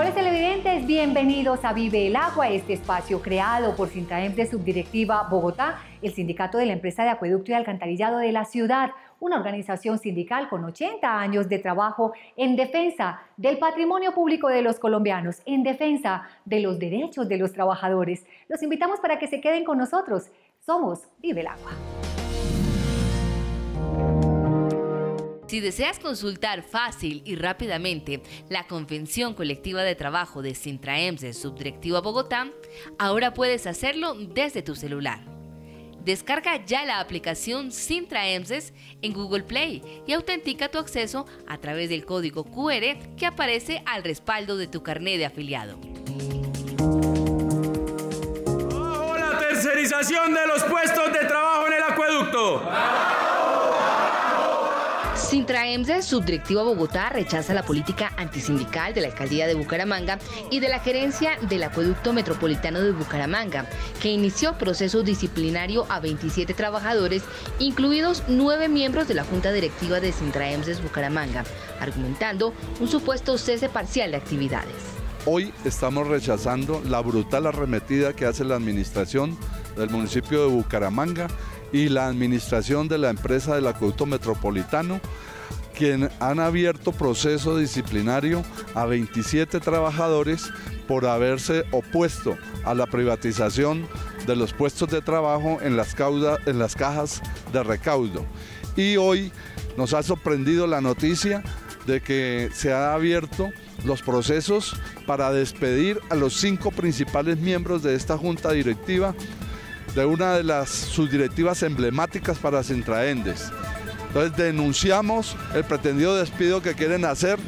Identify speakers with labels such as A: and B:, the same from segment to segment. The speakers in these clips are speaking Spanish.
A: Amables televidentes, bienvenidos a Vive el Agua, este espacio creado por Sintraems de Subdirectiva Bogotá, el sindicato de la empresa de acueducto y alcantarillado de la ciudad, una organización sindical con 80 años de trabajo en defensa del patrimonio público de los colombianos, en defensa de los derechos de los trabajadores. Los invitamos para que se queden con nosotros. Somos Vive el Agua.
B: Si deseas consultar fácil y rápidamente la Convención Colectiva de Trabajo de Sintraems de Subdirectiva Bogotá, ahora puedes hacerlo desde tu celular. Descarga ya la aplicación Sintraems en Google Play y autentica tu acceso a través del código QR que aparece al respaldo de tu carné de afiliado.
C: ¡Abajo la tercerización de los puestos de trabajo en el acueducto!
B: Sintraems de Subdirectiva Bogotá rechaza la política antisindical de la Alcaldía de Bucaramanga y de la Gerencia del Acueducto Metropolitano de Bucaramanga, que inició proceso disciplinario a 27 trabajadores, incluidos 9 miembros de la Junta Directiva de Sintraems de Bucaramanga, argumentando un supuesto cese parcial de actividades.
D: Hoy estamos rechazando la brutal arremetida que hace la administración del municipio de Bucaramanga y la administración de la empresa del acueducto metropolitano, quien han abierto proceso disciplinario a 27 trabajadores por haberse opuesto a la privatización de los puestos de trabajo en las cajas de recaudo. Y hoy nos ha sorprendido la noticia de que se han abierto los procesos para despedir a los 5 principales miembros de esta junta directiva, de una de las subdirectivas emblemáticas para Sintraems. Entonces denunciamos el pretendido despido que quieren hacer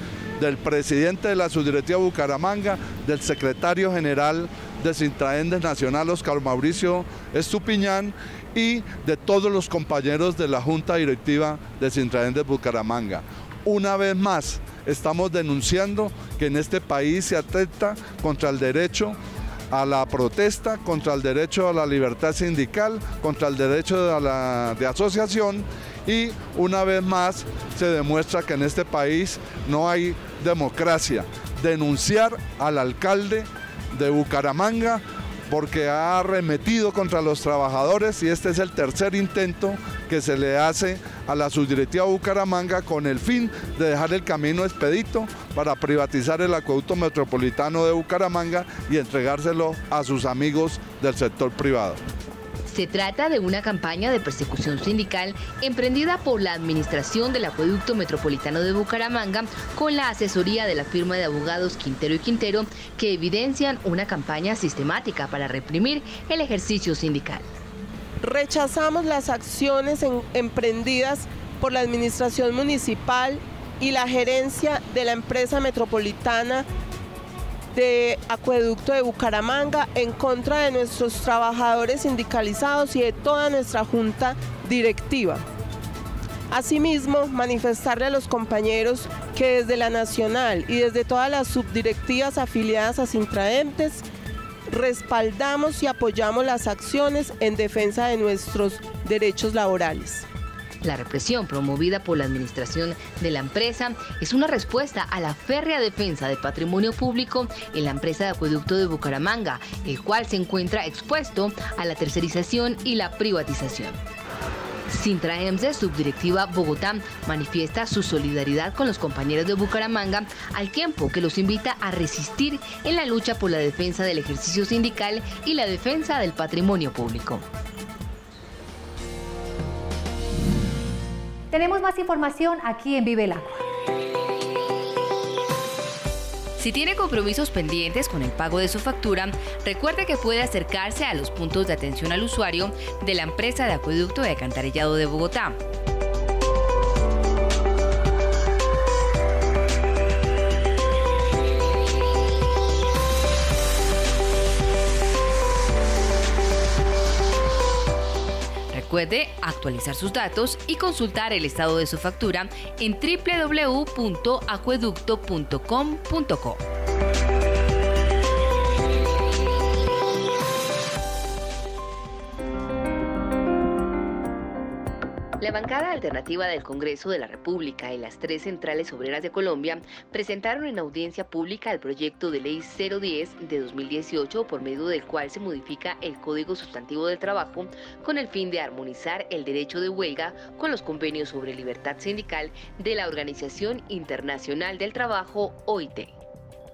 D: del presidente de la subdirectiva Bucaramanga, del secretario general de Sintraems Nacional, Oscar Mauricio Estupiñán, y de todos los compañeros de la junta directiva de Sintraems de Bucaramanga. Una vez más, estamos denunciando que en este país se atenta contra el derecho a la protesta, contra el derecho a la libertad sindical, contra el derecho de asociación, y una vez más se demuestra que en este país no hay democracia. Denunciar al alcalde de Bucaramanga porque ha arremetido contra los trabajadores, y este es el tercer intento que se le hace a la subdirectiva Bucaramanga con el fin de dejar el camino expedito para privatizar el acueducto metropolitano de Bucaramanga y entregárselo a sus amigos del sector privado.
B: Se trata de una campaña de persecución sindical emprendida por la Administración del Acueducto Metropolitano de Bucaramanga con la asesoría de la firma de abogados Quintero y Quintero, que evidencian una campaña sistemática para reprimir el ejercicio sindical.
E: Rechazamos las acciones emprendidas por la Administración Municipal y la gerencia de la empresa metropolitana de Acueducto de Bucaramanga en contra de nuestros trabajadores sindicalizados y de toda nuestra junta directiva. Asimismo, manifestarle a los compañeros que desde la Nacional y desde todas las subdirectivas afiliadas a Sintraems respaldamos y apoyamos las acciones en defensa de nuestros derechos laborales.
B: La represión promovida por la administración de la empresa es una respuesta a la férrea defensa del patrimonio público en la empresa de acueducto de Bucaramanga, el cual se encuentra expuesto a la tercerización y la privatización. Sintraems de Subdirectiva Bogotá manifiesta su solidaridad con los compañeros de Bucaramanga, al tiempo que los invita a resistir en la lucha por la defensa del ejercicio sindical y la defensa del patrimonio público.
A: Tenemos más información aquí en Vive el Agua.
B: Si tiene compromisos pendientes con el pago de su factura, recuerde que puede acercarse a los puntos de atención al usuario de la empresa de acueducto y alcantarillado de Bogotá. Recuerde actualizar sus datos y consultar el estado de su factura en www.acueducto.com.co. La bancada alternativa del Congreso de la República y las tres centrales obreras de Colombia presentaron en audiencia pública el proyecto de ley 010 de 2018, por medio del cual se modifica el Código Sustantivo del Trabajo con el fin de armonizar el derecho de huelga con los convenios sobre libertad sindical de la Organización Internacional del Trabajo, OIT.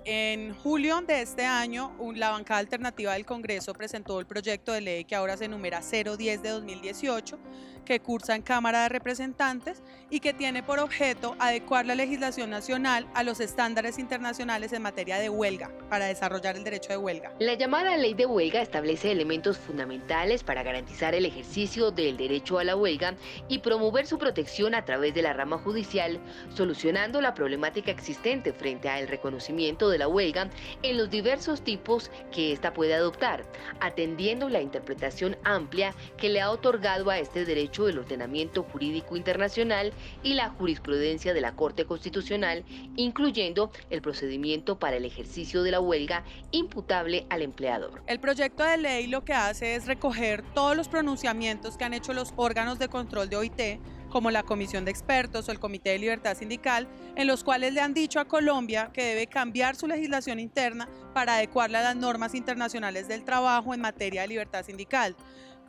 F: En julio de este año, la bancada alternativa del Congreso presentó el proyecto de ley que ahora se numera 010 de 2018, que cursa en Cámara de Representantes y que tiene por objeto adecuar la legislación nacional a los estándares internacionales en materia de huelga, para desarrollar el derecho de huelga.
B: La llamada ley de huelga establece elementos fundamentales para garantizar el ejercicio del derecho a la huelga y promover su protección a través de la rama judicial, solucionando la problemática existente frente al reconocimiento de la huelga en los diversos tipos que ésta puede adoptar, atendiendo la interpretación amplia que le ha otorgado a este derecho el ordenamiento jurídico internacional y la jurisprudencia de la Corte Constitucional, incluyendo el procedimiento para el ejercicio de la huelga imputable al empleador.
F: El proyecto de ley lo que hace es recoger todos los pronunciamientos que han hecho los órganos de control de OIT, como la Comisión de Expertos o el Comité de Libertad Sindical, en los cuales le han dicho a Colombia que debe cambiar su legislación interna para adecuarla a las normas internacionales del trabajo en materia de libertad sindical.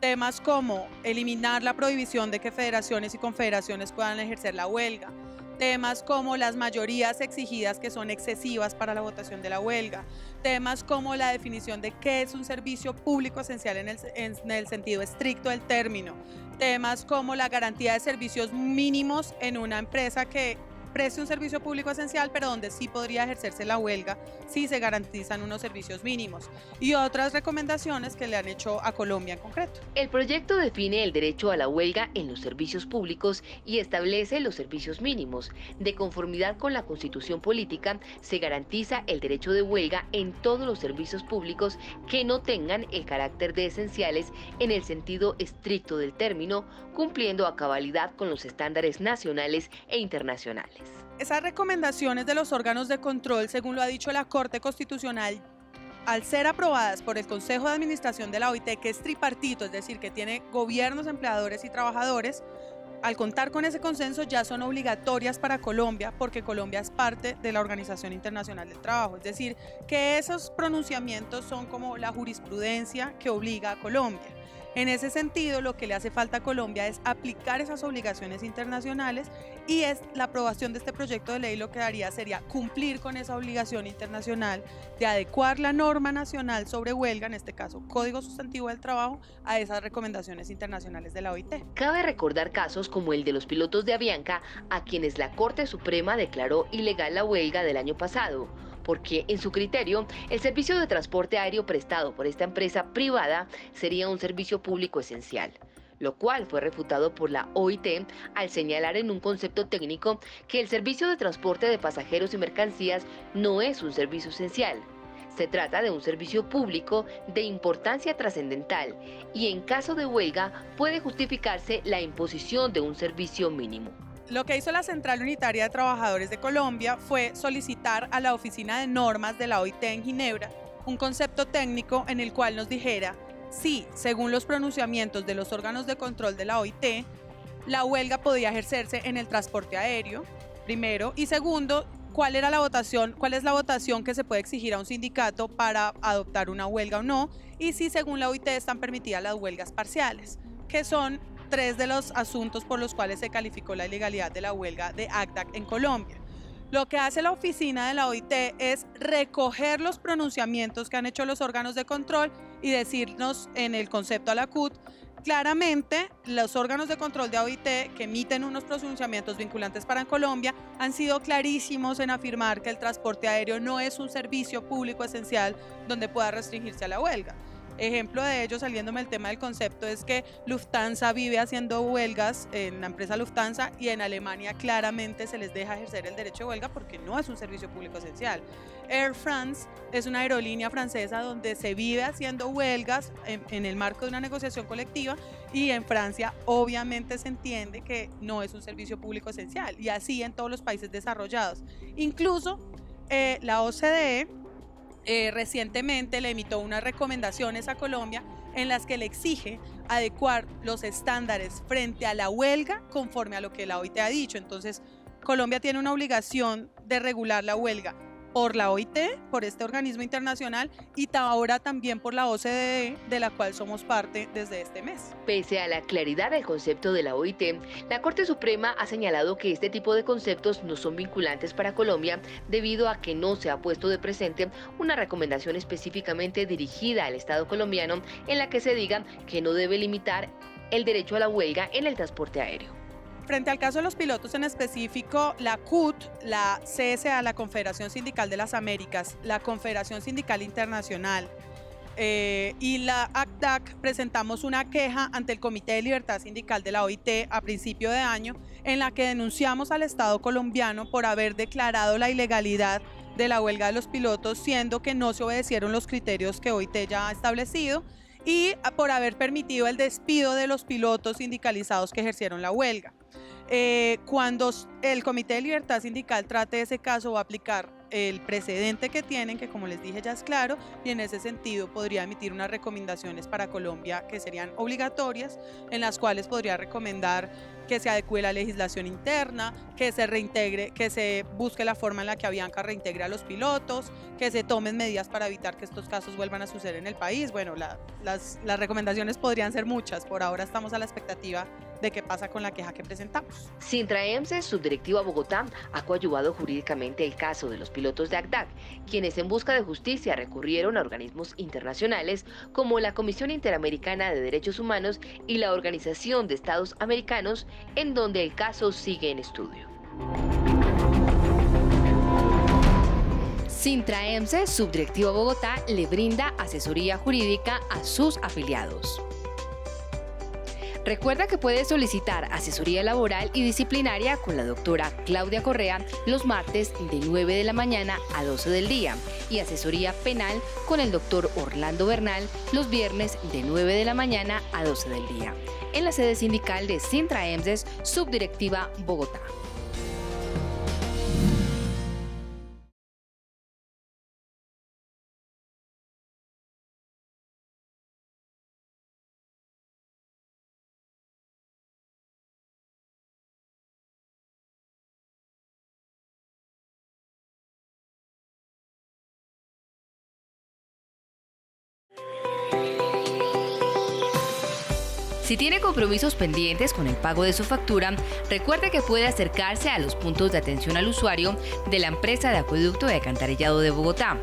F: Temas como eliminar la prohibición de que federaciones y confederaciones puedan ejercer la huelga, temas como las mayorías exigidas que son excesivas para la votación de la huelga, temas como la definición de qué es un servicio público esencial en el sentido estricto del término, temas como la garantía de servicios mínimos en una empresa que preste un servicio público esencial, pero donde sí podría ejercerse la huelga si se garantizan unos servicios mínimos, y otras recomendaciones que le han hecho a Colombia en concreto.
B: El proyecto define el derecho a la huelga en los servicios públicos y establece los servicios mínimos. De conformidad con la Constitución Política, se garantiza el derecho de huelga en todos los servicios públicos que no tengan el carácter de esenciales en el sentido estricto del término, cumpliendo a cabalidad con los estándares nacionales e internacionales.
F: Esas recomendaciones de los órganos de control, según lo ha dicho la Corte Constitucional, al ser aprobadas por el Consejo de Administración de la OIT, que es tripartito, es decir, que tiene gobiernos, empleadores y trabajadores, al contar con ese consenso ya son obligatorias para Colombia, porque Colombia es parte de la Organización Internacional del Trabajo. Es decir, que esos pronunciamientos son como la jurisprudencia que obliga a Colombia. En ese sentido, lo que le hace falta a Colombia es aplicar esas obligaciones internacionales, y la aprobación de este proyecto de ley lo que haría sería cumplir con esa obligación internacional de adecuar la norma nacional sobre huelga, en este caso Código Sustantivo del Trabajo, a esas recomendaciones internacionales de la OIT.
B: Cabe recordar casos como el de los pilotos de Avianca, a quienes la Corte Suprema declaró ilegal la huelga del año pasado, porque en su criterio el servicio de transporte aéreo prestado por esta empresa privada sería un servicio público esencial, lo cual fue refutado por la OIT al señalar en un concepto técnico que el servicio de transporte de pasajeros y mercancías no es un servicio esencial. Se trata de un servicio público de importancia trascendental y en caso de huelga puede justificarse la imposición de un servicio mínimo.
F: Lo que hizo la Central Unitaria de Trabajadores de Colombia fue solicitar a la Oficina de Normas de la OIT en Ginebra un concepto técnico en el cual nos dijera si, según los pronunciamientos de los órganos de control de la OIT, la huelga podía ejercerse en el transporte aéreo, primero, y segundo, cuál es la votación que se puede exigir a un sindicato para adoptar una huelga o no, y si según la OIT están permitidas las huelgas parciales, que son tres de los asuntos por los cuales se calificó la ilegalidad de la huelga de ACTAC en Colombia. Lo que hace la oficina de la OIT es recoger los pronunciamientos que han hecho los órganos de control y decirnos en el concepto a la CUT, claramente los órganos de control de OIT que emiten unos pronunciamientos vinculantes para Colombia han sido clarísimos en afirmar que el transporte aéreo no es un servicio público esencial donde pueda restringirse a la huelga. Ejemplo de ello, saliéndome el tema del concepto, es que Lufthansa vive haciendo huelgas en la empresa Lufthansa y en Alemania claramente se les deja ejercer el derecho de huelga porque no es un servicio público esencial. Air France es una aerolínea francesa donde se vive haciendo huelgas en el marco de una negociación colectiva, y en Francia obviamente se entiende que no es un servicio público esencial, y así en todos los países desarrollados. Incluso la OCDE recientemente le emitió unas recomendaciones a Colombia en las que le exige adecuar los estándares frente a la huelga conforme a lo que la OIT ha dicho. Entonces, Colombia tiene una obligación de regular la huelga por la OIT, por este organismo internacional, y ahora también por la OCDE, de la cual somos parte desde este mes.
B: Pese a la claridad del concepto de la OIT, la Corte Suprema ha señalado que este tipo de conceptos no son vinculantes para Colombia debido a que no se ha puesto de presente una recomendación específicamente dirigida al Estado colombiano en la que se diga que no debe limitar el derecho a la huelga en el transporte aéreo.
F: Frente al caso de los pilotos en específico, la CUT, la CSA, la Confederación Sindical de las Américas, la Confederación Sindical Internacional y la ACDAC presentamos una queja ante el Comité de Libertad Sindical de la OIT a principio de año en la que denunciamos al Estado colombiano por haber declarado la ilegalidad de la huelga de los pilotos, siendo que no se obedecieron los criterios que OIT ya ha establecido y por haber permitido el despido de los pilotos sindicalizados que ejercieron la huelga. Cuando el Comité de Libertad Sindical trate ese caso, va a aplicar el precedente que tienen, que como les dije ya es claro, y en ese sentido podría emitir unas recomendaciones para Colombia que serían obligatorias, en las cuales podría recomendar que se adecue la legislación interna, que se reintegre, que se busque la forma en la que Avianca reintegre a los pilotos, que se tomen medidas para evitar que estos casos vuelvan a suceder en el país. Bueno, las recomendaciones podrían ser muchas, por ahora estamos a la expectativa de qué pasa con la queja que presentamos.
B: Sintra EMSE, subdirectiva Bogotá, ha coadyuvado jurídicamente el caso de los pilotos de ACDAC, quienes en busca de justicia recurrieron a organismos internacionales como la Comisión Interamericana de Derechos Humanos y la Organización de Estados Americanos, en donde el caso sigue en estudio. Sintra EMSE, subdirectiva Bogotá, le brinda asesoría jurídica a sus afiliados. Recuerda que puedes solicitar asesoría laboral y disciplinaria con la doctora Claudia Correa los martes de 9 de la mañana a 12 del día y asesoría penal con el doctor Orlando Bernal los viernes de 9 de la mañana a 12 del día en la sede sindical de Sintra EMSE, subdirectiva Bogotá. Si tiene compromisos pendientes con el pago de su factura, recuerde que puede acercarse a los puntos de atención al usuario de la empresa de acueducto de alcantarillado de Bogotá.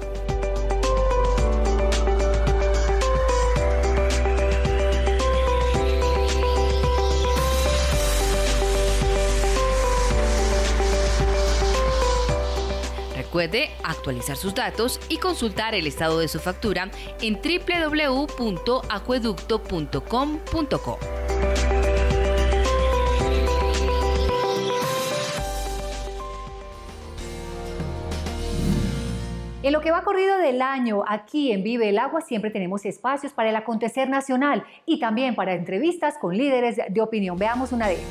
B: Recuerde actualizar sus datos y consultar el estado de su factura en www.acueducto.com.co.
A: En lo que va corrido del año, aquí en Vive el Agua siempre tenemos espacios para el acontecer nacional y también para entrevistas con líderes de opinión. Veamos una de ellas.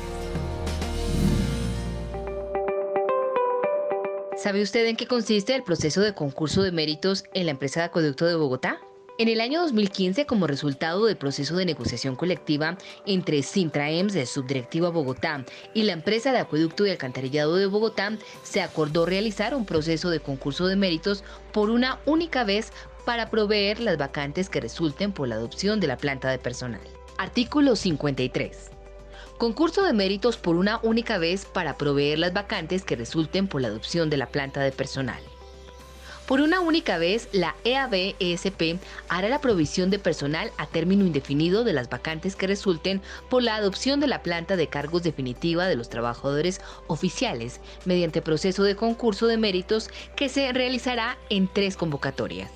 B: ¿Sabe usted en qué consiste el proceso de concurso de méritos en la empresa de acueducto de Bogotá? En el año 2015, como resultado del proceso de negociación colectiva entre Sintra EMSE, subdirectiva Bogotá, y la empresa de acueducto y alcantarillado de Bogotá, se acordó realizar un proceso de concurso de méritos por una única vez para proveer las vacantes que resulten por la adopción de la planta de personal. Artículo 53. Concurso de méritos por una única vez para proveer las vacantes que resulten por la adopción de la planta de personal. Por una única vez, la EAB-ESP hará la provisión de personal a término indefinido de las vacantes que resulten por la adopción de la planta de cargos definitiva de los trabajadores oficiales mediante proceso de concurso de méritos que se realizará en 3 convocatorias.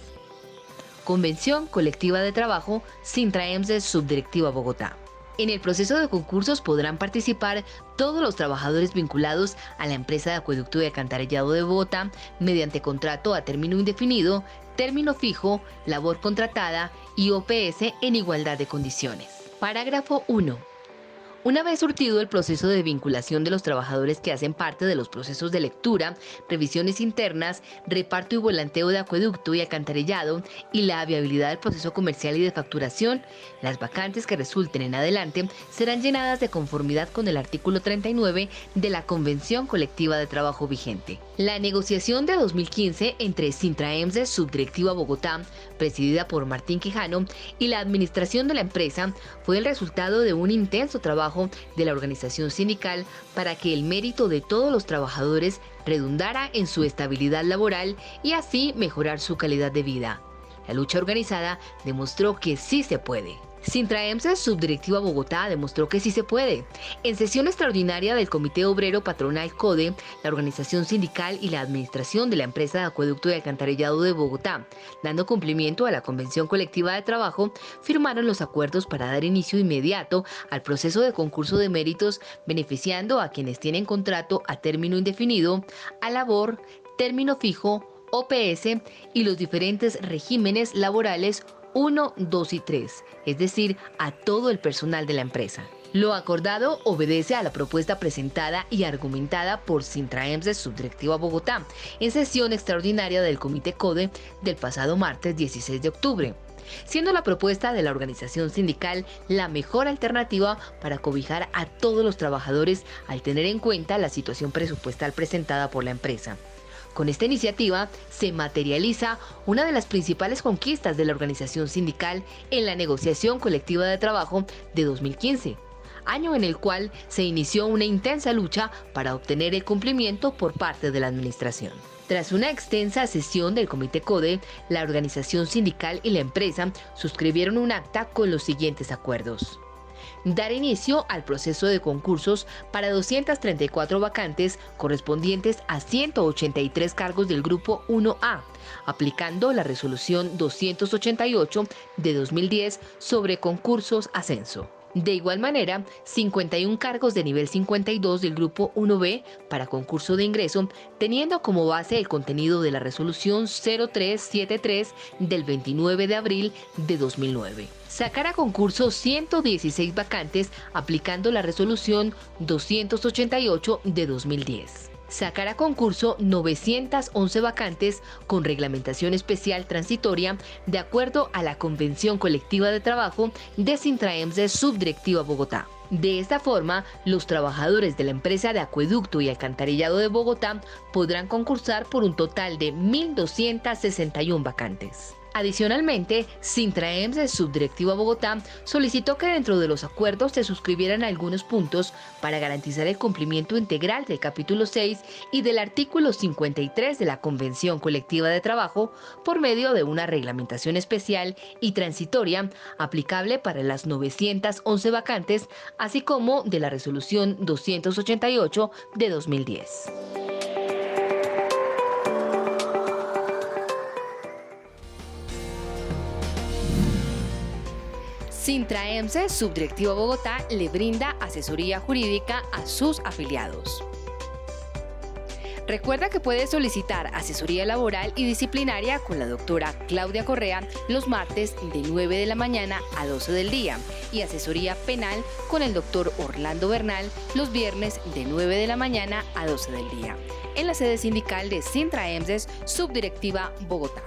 B: Convención Colectiva de Trabajo, Sintra EMSE, subdirectiva Bogotá. En el proceso de concursos podrán participar todos los trabajadores vinculados a la empresa de acueducto y alcantarillado de Bogotá mediante contrato a término indefinido, término fijo, labor contratada y OPS en igualdad de condiciones. Parágrafo 1. Una vez surtido el proceso de vinculación de los trabajadores que hacen parte de los procesos de lectura, revisiones internas, reparto y volanteo de acueducto y alcantarillado y la viabilidad del proceso comercial y de facturación, las vacantes que resulten en adelante serán llenadas de conformidad con el artículo 39 de la Convención Colectiva de Trabajo vigente. La negociación de 2015 entre Sintraemse, Subdirectiva Bogotá, presidida por Martín Quijano, y la administración de la empresa fue el resultado de un intenso trabajo de la organización sindical para que el mérito de todos los trabajadores redundara en su estabilidad laboral y así mejorar su calidad de vida. La lucha organizada demostró que sí se puede. Sintraemse, Subdirectiva Bogotá, demostró que sí se puede. En sesión extraordinaria del Comité Obrero Patronal CODE, la organización sindical y la administración de la empresa de acueducto y alcantarillado de Bogotá, dando cumplimiento a la Convención Colectiva de Trabajo, firmaron los acuerdos para dar inicio inmediato al proceso de concurso de méritos, beneficiando a quienes tienen contrato a término indefinido, a labor, término fijo, OPS y los diferentes regímenes laborales 1, 2 y 3, es decir, a todo el personal de la empresa. Lo acordado obedece a la propuesta presentada y argumentada por Sintraemse, Subdirectiva Bogotá, en sesión extraordinaria del Comité CODE del pasado martes 16 de octubre, siendo la propuesta de la organización sindical la mejor alternativa para cobijar a todos los trabajadores al tener en cuenta la situación presupuestal presentada por la empresa. Con esta iniciativa se materializa una de las principales conquistas de la organización sindical en la negociación colectiva de trabajo de 2015, año en el cual se inició una intensa lucha para obtener el cumplimiento por parte de la administración. Tras una extensa sesión del Comité CODE, la organización sindical y la empresa suscribieron un acta con los siguientes acuerdos: dar inicio al proceso de concursos para 234 vacantes correspondientes a 183 cargos del Grupo 1A, aplicando la Resolución 288 de 2010 sobre concursos ascenso. De igual manera, 51 cargos de nivel 52 del Grupo 1B para concurso de ingreso, teniendo como base el contenido de la Resolución 0373 del 29 de abril de 2009. Sacar a concurso 116 vacantes aplicando la Resolución 288 de 2010. Sacar a concurso 911 vacantes con reglamentación especial transitoria de acuerdo a la Convención Colectiva de Trabajo de Sintraemse, Subdirectiva Bogotá. De esta forma, los trabajadores de la empresa de acueducto y alcantarillado de Bogotá podrán concursar por un total de 1.261 vacantes. Adicionalmente, Sintraemse, Subdirectiva Bogotá, solicitó que dentro de los acuerdos se suscribieran algunos puntos para garantizar el cumplimiento integral del capítulo 6 y del artículo 53 de la Convención Colectiva de Trabajo por medio de una reglamentación especial y transitoria aplicable para las 911 vacantes, así como de la Resolución 288 de 2010. Sintraemse, Subdirectiva Bogotá, le brinda asesoría jurídica a sus afiliados. Recuerda que puedes solicitar asesoría laboral y disciplinaria con la doctora Claudia Correa los martes de 9 de la mañana a 12 del día y asesoría penal con el doctor Orlando Bernal los viernes de 9 de la mañana a 12 del día en la sede sindical de Sintraemse, Subdirectiva Bogotá.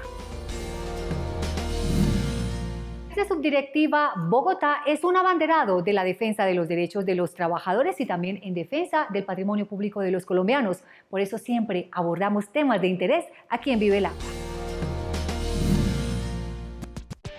A: La Subdirectiva Bogotá es un abanderado de la defensa de los derechos de los trabajadores y también en defensa del patrimonio público de los colombianos. Por eso siempre abordamos temas de interés aquí en Vive el Agua.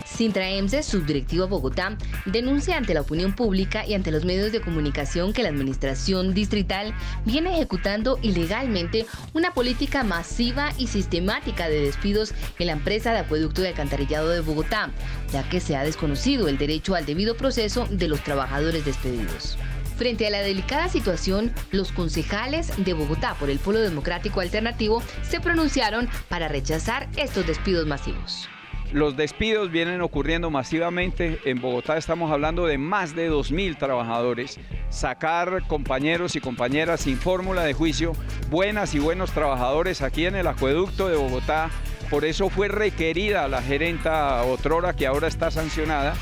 B: Sintraemse, Subdirectiva Bogotá, denuncia ante la opinión pública y ante los medios de comunicación que la administración distrital viene ejecutando ilegalmente una política masiva y sistemática de despidos en la empresa de acueducto y alcantarillado de Bogotá, ya que se ha desconocido el derecho al debido proceso de los trabajadores despedidos. Frente a la delicada situación, los concejales de Bogotá por el Polo Democrático Alternativo se pronunciaron para rechazar estos despidos masivos.
G: Los despidos vienen ocurriendo masivamente. En Bogotá estamos hablando de más de 2.000 trabajadores. Sacar compañeros y compañeras sin fórmula de juicio, buenas y buenos trabajadores aquí en el acueducto de Bogotá. Por eso fue requerida la gerenta otrora, que ahora está sancionada,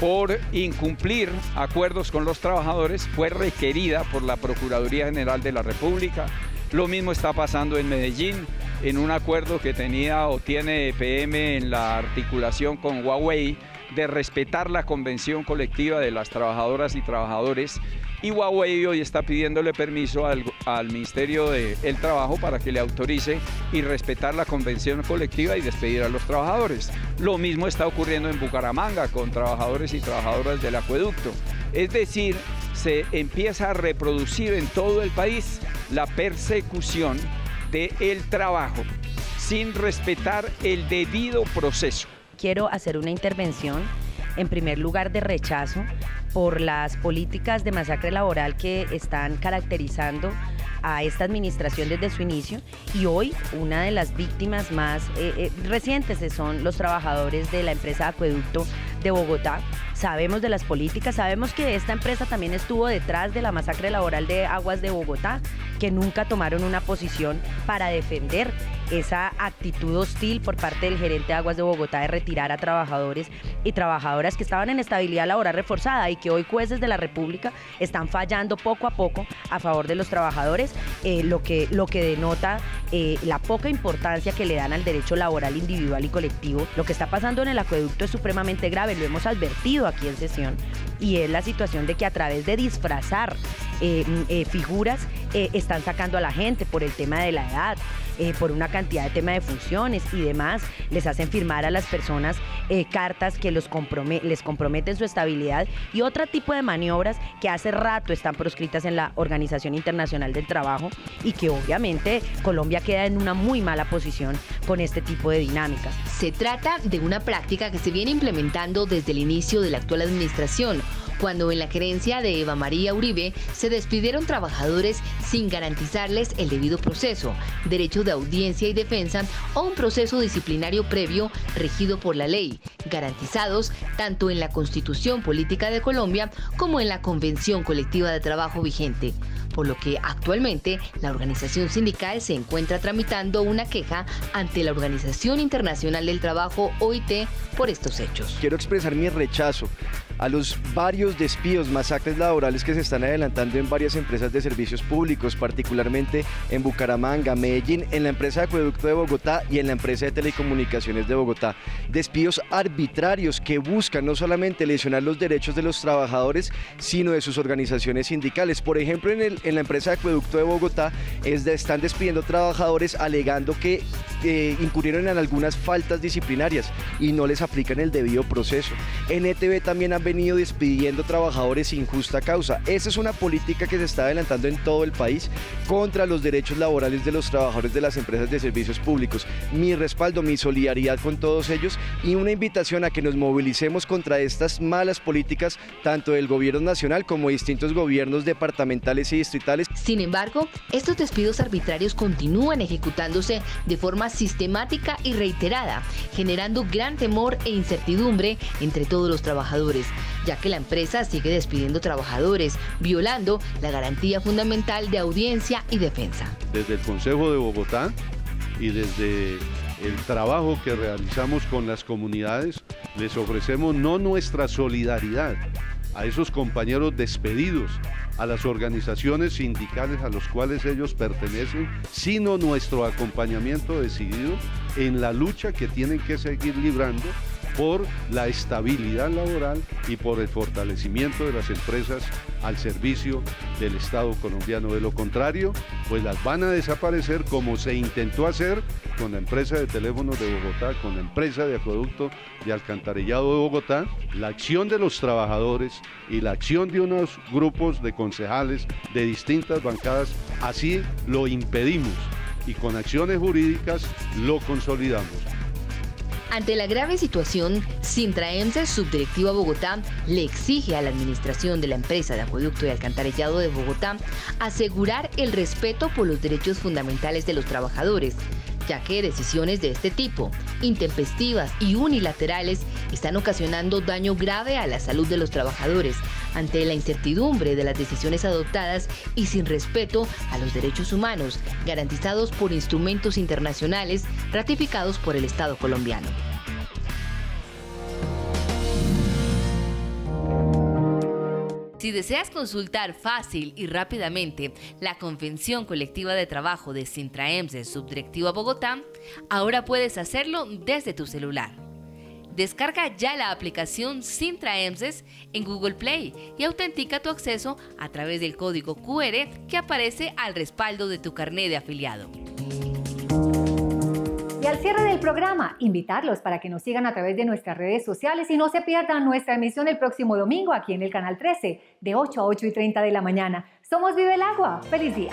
G: por incumplir acuerdos con los trabajadores, fue requerida por la Procuraduría General de la República. Lo mismo está pasando en Medellín, en un acuerdo que tenía o tiene EPM en la articulación con Huawei de respetar la convención colectiva de las trabajadoras y trabajadores, y Huawei hoy está pidiéndole permiso al Ministerio del Trabajo para que le autorice y respetar la convención colectiva y despedir a los trabajadores. Lo mismo está ocurriendo en Bucaramanga con trabajadores y trabajadoras del acueducto. Es decir, se empieza a reproducir en todo el país la persecución del trabajo sin respetar el debido proceso.
H: Quiero hacer una intervención, en primer lugar, de rechazo por las políticas de masacre laboral que están caracterizando a esta administración desde su inicio, y hoy una de las víctimas más recientes son los trabajadores de la empresa Acueducto de Bogotá. Sabemos de las políticas, sabemos que esta empresa también estuvo detrás de la masacre laboral de Aguas de Bogotá, que nunca tomaron una posición para defender esa actitud hostil por parte del gerente de Aguas de Bogotá de retirar a trabajadores y trabajadoras que estaban en estabilidad laboral reforzada, y que hoy jueces de la República están fallando poco a poco a favor de los trabajadores, lo que denota la poca importancia que le dan al derecho laboral individual y colectivo. Lo que está pasando en el acueducto es supremamente grave, lo hemos advertido aquí en sesión, y es la situación de que a través de disfrazar figuras están sacando a la gente por el tema de la edad, por una cantidad de temas de funciones y demás, les hacen firmar a las personas cartas que les comprometen su estabilidad, y otro tipo de maniobras que hace rato están proscritas en la Organización Internacional del Trabajo, y que obviamente Colombia queda en una muy mala posición con este tipo de dinámicas.
B: Se trata de una práctica que se viene implementando desde el inicio de la actual administración, cuando en la gerencia de Eva María Uribe se despidieron trabajadores sin garantizarles el debido proceso, derecho de audiencia y defensa o un proceso disciplinario previo regido por la ley, garantizados tanto en la Constitución Política de Colombia como en la Convención Colectiva de Trabajo vigente, por lo que actualmente la organización sindical se encuentra tramitando una queja ante la Organización Internacional del Trabajo, OIT, por estos hechos.
I: Quiero expresar mi rechazo a los varios despidos, masacres laborales que se están adelantando en varias empresas de servicios públicos, particularmente en Bucaramanga, Medellín, en la empresa de Acueducto de Bogotá y en la empresa de telecomunicaciones de Bogotá. Despidos arbitrarios que buscan no solamente lesionar los derechos de los trabajadores, sino de sus organizaciones sindicales. Por ejemplo, en la empresa de Acueducto de Bogotá están despidiendo trabajadores alegando que incurrieron en algunas faltas disciplinarias y no les aplican el debido proceso. En ETB también han venido despidiendo trabajadores sin justa causa. Esa es una política que se está adelantando en todo el país contra los derechos laborales de los trabajadores de las empresas de servicios públicos. Mi respaldo, mi solidaridad con todos ellos, y una invitación a que nos movilicemos contra estas malas políticas tanto del gobierno nacional como de distintos gobiernos departamentales y distritales.
B: Sin embargo, estos despidos arbitrarios continúan ejecutándose de forma sistemática y reiterada, generando gran temor e incertidumbre entre todos los trabajadores, ya que la empresa sigue despidiendo trabajadores, violando la garantía fundamental de audiencia y defensa.
D: Desde el Consejo de Bogotá y desde el trabajo que realizamos con las comunidades, les ofrecemos no nuestra solidaridad a esos compañeros despedidos, a las organizaciones sindicales a los cuales ellos pertenecen, sino nuestro acompañamiento decidido en la lucha que tienen que seguir librando por la estabilidad laboral y por el fortalecimiento de las empresas al servicio del Estado colombiano. De lo contrario, pues las van a desaparecer, como se intentó hacer con la empresa de teléfonos de Bogotá, con la empresa de acueducto de alcantarillado de Bogotá. La acción de los trabajadores y la acción de unos grupos de concejales de distintas bancadas, así lo impedimos, y con acciones jurídicas lo consolidamos.
B: Ante la grave situación, Sintraemsa, subdirectiva Bogotá, le exige a la administración de la empresa de acueducto y alcantarillado de Bogotá asegurar el respeto por los derechos fundamentales de los trabajadores, ya que decisiones de este tipo, intempestivas y unilaterales, están ocasionando daño grave a la salud de los trabajadores ante la incertidumbre de las decisiones adoptadas y sin respeto a los derechos humanos garantizados por instrumentos internacionales ratificados por el Estado colombiano. Si deseas consultar fácil y rápidamente la Convención Colectiva de Trabajo de Sintraemses Subdirectiva Bogotá, ahora puedes hacerlo desde tu celular. Descarga ya la aplicación Sintraemses en Google Play y autentica tu acceso a través del código QR que aparece al respaldo de tu carné de afiliado.
A: Y al cierre del programa, invitarlos para que nos sigan a través de nuestras redes sociales y no se pierdan nuestra emisión el próximo domingo aquí en el Canal 13, de 8 a 8:30 de la mañana. Somos Vive el Agua. ¡Feliz día!